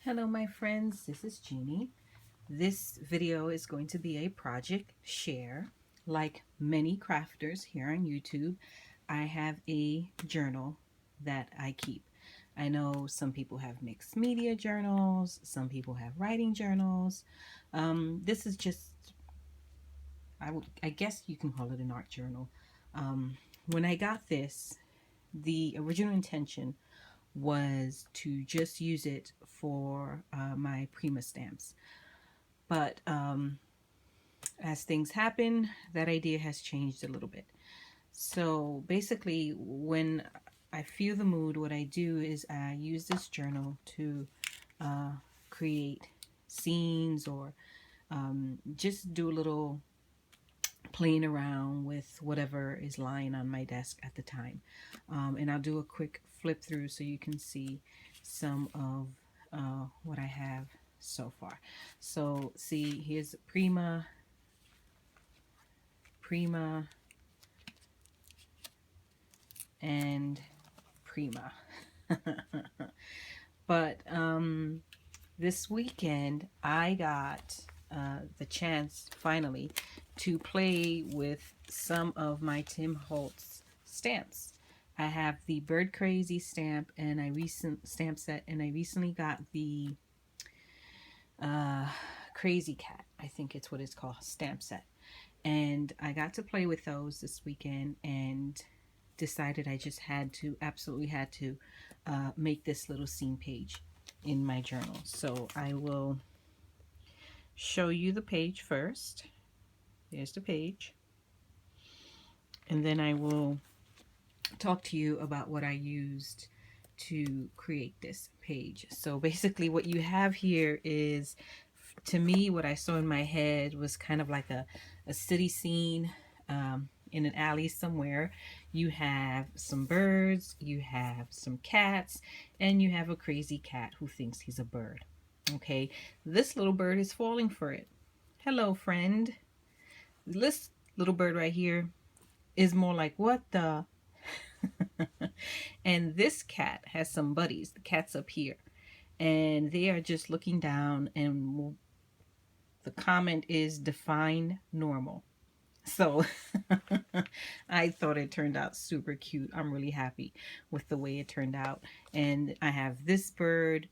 Hello my friends, this is Jeannie. This video is going to be a project share. Like many crafters here on YouTube, I have a journal that I keep. I know some people have mixed media journals, some people have writing journals. This is just, I guess you can call it an art journal. When I got this, the original intention was to just use it for my Prima stamps. But as things happen, that idea has changed a little bit. So basically, when I feel the mood, what I do is I use this journal to create scenes or just do a little playing around with whatever is lying on my desk at the time. And I'll do a quick flip through so you can see some of what I have so far. So see, here's Prima, and Prima. But this weekend I got the chance finally to play with some of my Tim Holtz stamps. I have the Bird Crazy stamp and stamp set, and I recently got the Crazy Cat, I think it's what it's called, stamp set. And I got to play with those this weekend and decided I just absolutely had to make this little scene page in my journal. So I will show you the page first. There's the page. And then I will talk to you about what I used to create this page. So basically what you have here is, to me, what I saw in my head was kind of like a city scene in an alley somewhere. You have some birds, you have some cats, and you have a crazy cat who thinks he's a bird. Okay, this little bird is falling for it. Hello, friend. This little bird right here is more like, what the? And this cat has some buddies. The cat's up here, and they are just looking down, and the comment is define normal. So I thought it turned out super cute. I'm really happy with the way it turned out. And I have this bird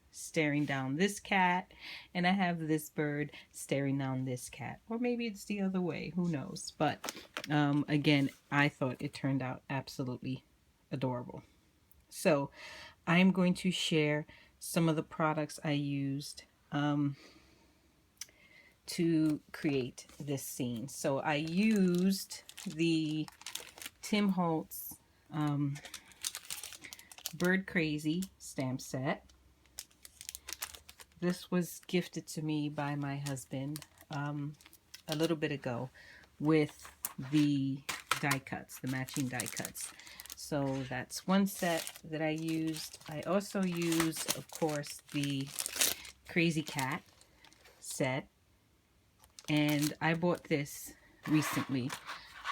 staring down this cat, and I have this bird staring down this cat, or maybe it's the other way, who knows. But again, I thought it turned out absolutely adorable. So I'm going to share some of the products I used to create this scene. So I used the Tim Holtz Bird Crazy stamp set. This was gifted to me by my husband a little bit ago with the die cuts, the matching die cuts. So that's one set that I used. I also used, of course, the Crazy Cat set. And I bought this recently.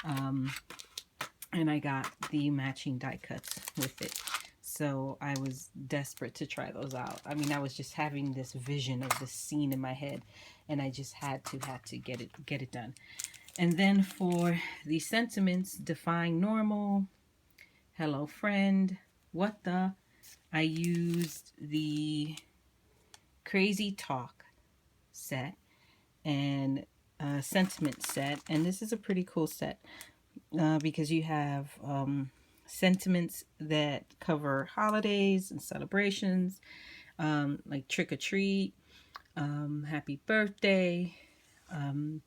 And I got the matching die cuts with it. So I was desperate to try those out. I mean, I was just having this vision of this scene in my head, and I just had to get it done. And then for the sentiments, define normal, hello friend, what the, I used the Crazy Talk set and sentiment set. And this is a pretty cool set because you have sentiments that cover holidays and celebrations, like trick or treat, happy birthday,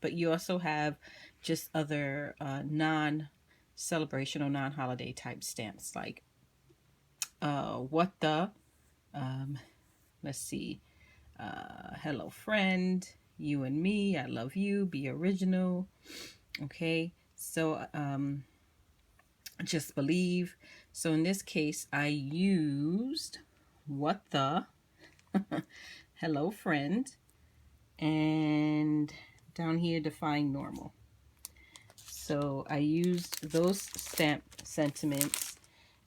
but you also have just other non-celebration or non-holiday type stamps, like what the, let's see, hello friend, you and me, I love you, be original. Okay, so just believe. So in this case, I used what the, hello friend, and down here define normal. So I used those stamp sentiments,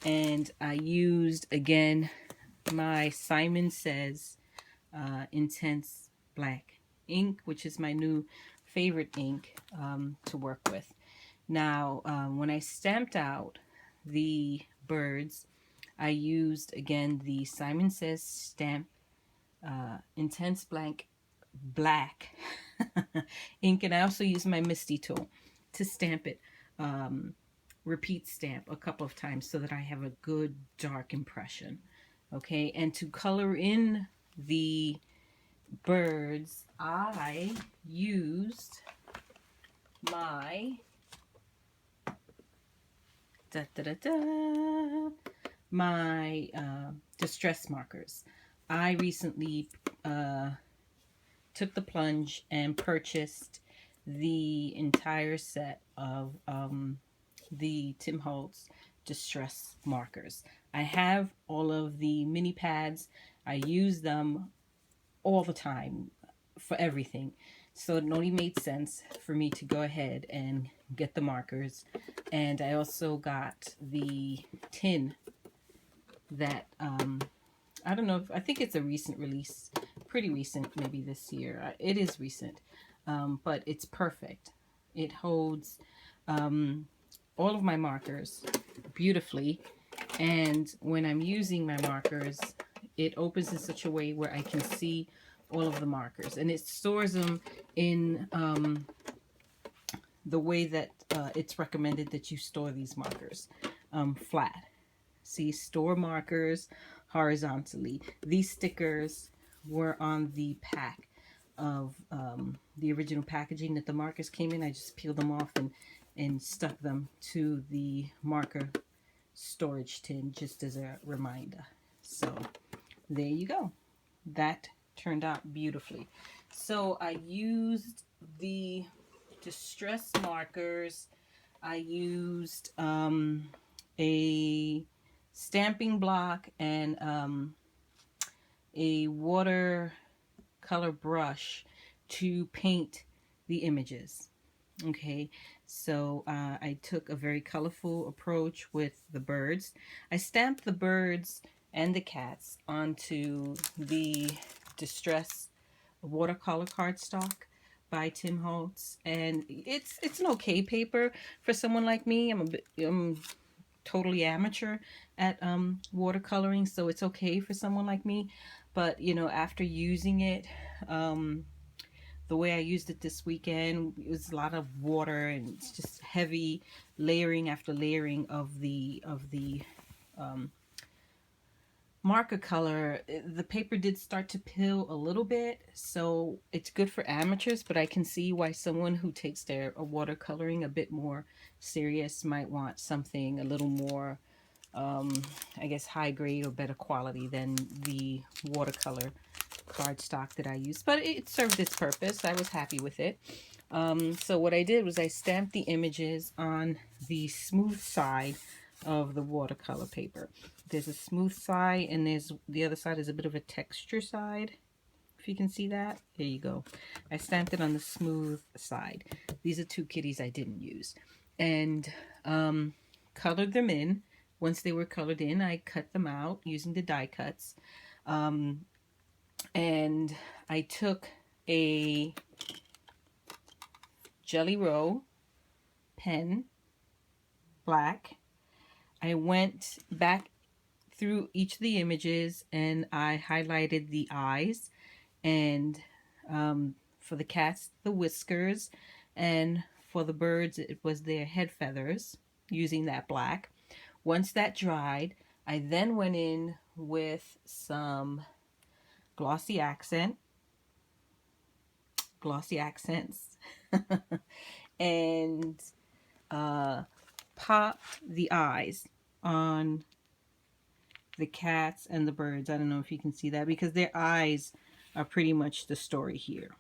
and I used again my Simon Says Intense Black ink, which is my new favorite ink to work with. Now, when I stamped out the birds, I used, again, the Simon Says Stamp Intense Black ink, and I also used my Misty tool to stamp it, repeat stamp a couple of times so that I have a good dark impression. Okay, and to color in the birds, I used my my distress markers. I recently took the plunge and purchased the entire set of the Tim Holtz distress markers. I have all of the mini pads. I use them all the time for everything. So it only made sense for me to go ahead and get the markers. And I also got the tin that, I don't know, I think it's a recent release, pretty recent, maybe this year. It is recent, but it's perfect. It holds all of my markers beautifully. And when I'm using my markers, it opens in such a way where I can see all of the markers, and it stores them in the way that it's recommended that you store these markers, flat. See, store markers horizontally. These stickers were on the pack of the original packaging that the markers came in. I just peeled them off and stuck them to the marker storage tin just as a reminder. So there you go. That turned out beautifully. So I used the distress markers. I used a stamping block and a watercolor brush to paint the images. Okay, so I took a very colorful approach with the birds. I stamped the birds and the cats onto the Distress watercolor cardstock by Tim Holtz, and it's an okay paper for someone like me. I'm totally amateur at watercoloring, so it's okay for someone like me. But you know, after using it, the way I used it this weekend, it was a lot of water and it's just heavy layering after layering of the marker color. The paper did start to peel a little bit, so it's good for amateurs, but I can see why someone who takes their watercoloring a bit more serious might want something a little more, I guess, high grade or better quality than the watercolor cardstock that I used. But it served its purpose. I was happy with it. So what I did was I stamped the images on the smooth side of the watercolor paper. There's a smooth side and there's the other side is a bit of a texture side, if you can see that. There you go. I stamped it on the smooth side. These are two kitties I didn't use, and colored them in. Once they were colored in, I cut them out using the die cuts, and I took a Jelly Roll pen, black. I went back through each of the images and I highlighted the eyes, and for the cats, the whiskers, and for the birds, it was their head feathers, using that black. Once that dried, I then went in with some glossy accents, and pop the eyes on the cats and the birds. I don't know if you can see that because their eyes are pretty much the story here.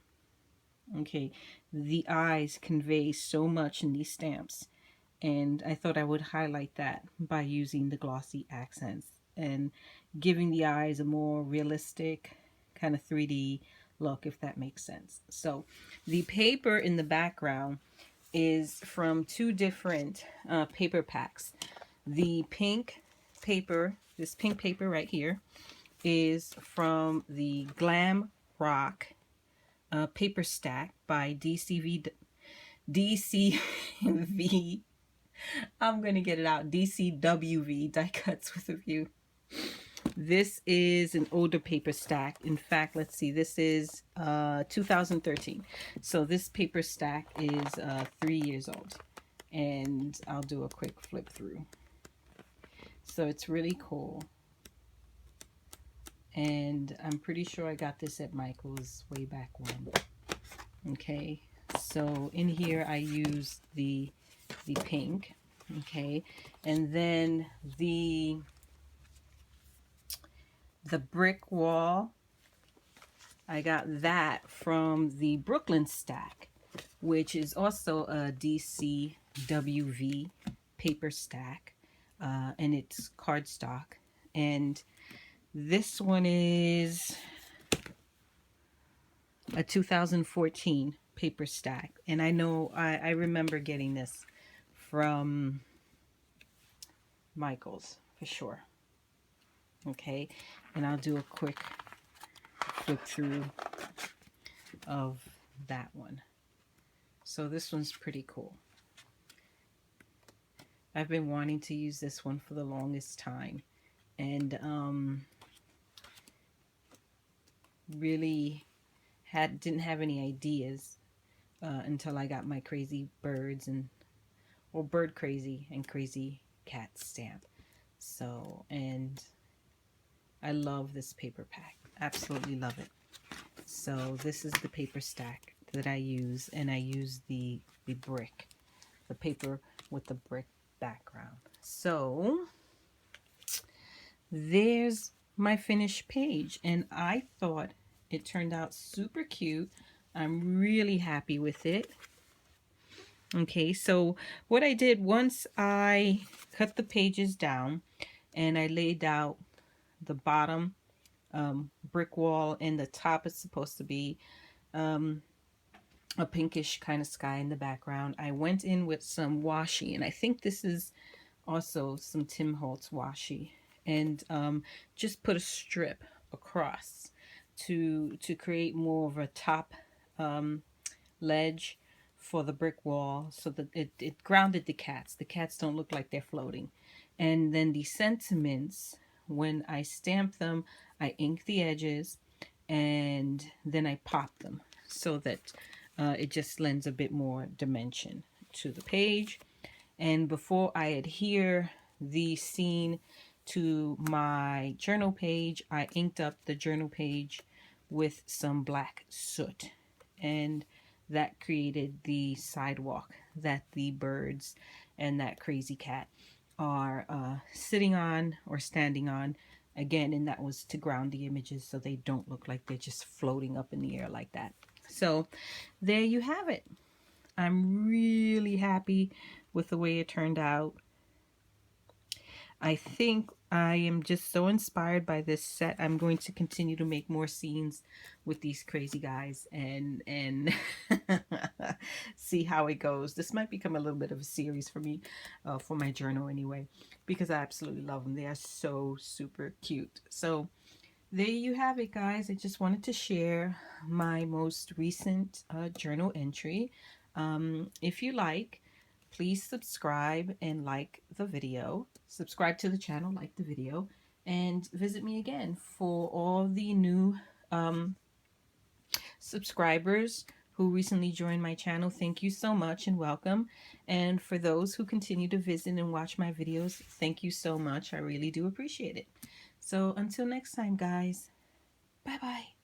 Okay, the eyes convey so much in these stamps, and I thought I would highlight that by using the glossy accents and giving the eyes a more realistic kind of 3D look, if that makes sense. So the paper in the background is from two different paper packs. The pink paper, this pink paper right here, is from the Glam Rock paper stack by DCV. I'm going to get it out. DCWV, Die Cuts with a View. This is an older paper stack. In fact, let's see, this is 2013. So this paper stack is 3 years old. And I'll do a quick flip through. So it's really cool. And I'm pretty sure I got this at Michael's way back when. Okay, so in here I used the pink. Okay, and then the brick wall, I got that from the Brooklyn stack, which is also a DCWV paper stack, and it's cardstock. And this one is a 2014 paper stack, and I know I remember getting this from Michael's for sure. Okay, and I'll do a quick flip through of that one. So this one's pretty cool. I've been wanting to use this one for the longest time, and really didn't have any ideas until I got my Crazy Birds or Bird Crazy and Crazy Cat stamp. So, and I love this paper pack. Absolutely love it. So this is the paper stack that I use, and I use the brick, the paper with the brick background. So there's my finished page, and I thought it turned out super cute. I'm really happy with it. Okay, so what I did, once I cut the pages down and I laid out the bottom brick wall, and the top is supposed to be a pinkish kind of sky in the background, I went in with some washi, and I think this is also some Tim Holtz washi, and just put a strip across to create more of a top ledge for the brick wall, so that it grounded the cats. The cats don't look like they're floating. And then the sentiments, when I stamp them, I ink the edges, and then I pop them so that it just lends a bit more dimension to the page. And before I adhere the scene to my journal page, I inked up the journal page with some black soot, and that created the sidewalk that the birds and that crazy cat are sitting on or standing on. Again, and that was to ground the images so they don't look like they're just floating up in the air like that. So there you have it. I'm really happy with the way it turned out. I think I am just so inspired by this set. I'm going to continue to make more scenes with these crazy guys and see how it goes. This might become a little bit of a series for me, for my journal anyway, because I absolutely love them. They are so super cute. So there you have it, guys. I just wanted to share my most recent journal entry. If you like, please subscribe and like the video. Subscribe to the channel, like the video, and visit me again for all the new subscribers who recently joined my channel. Thank you so much and welcome. And for those who continue to visit and watch my videos, thank you so much. I really do appreciate it. So until next time, guys, bye-bye.